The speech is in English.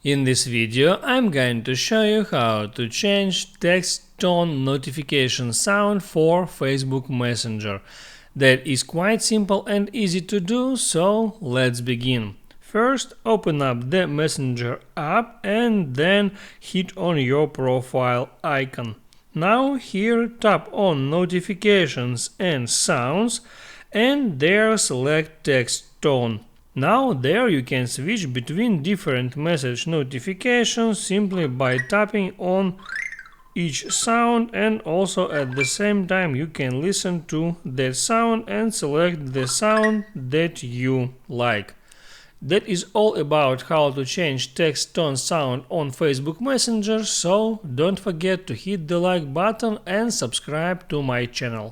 In this video, I'm going to show you how to change text tone notification sound for Facebook Messenger. That is quite simple and easy to do, so let's begin. First, open up the Messenger app and then hit on your profile icon. Now here tap on Notifications and Sounds and there select Text Tone. Now there you can switch between different message notifications simply by tapping on each sound, and also at the same time you can listen to that sound and select the sound that you like. That is all about how to change text tone sound on Facebook Messenger, so don't forget to hit the like button and subscribe to my channel.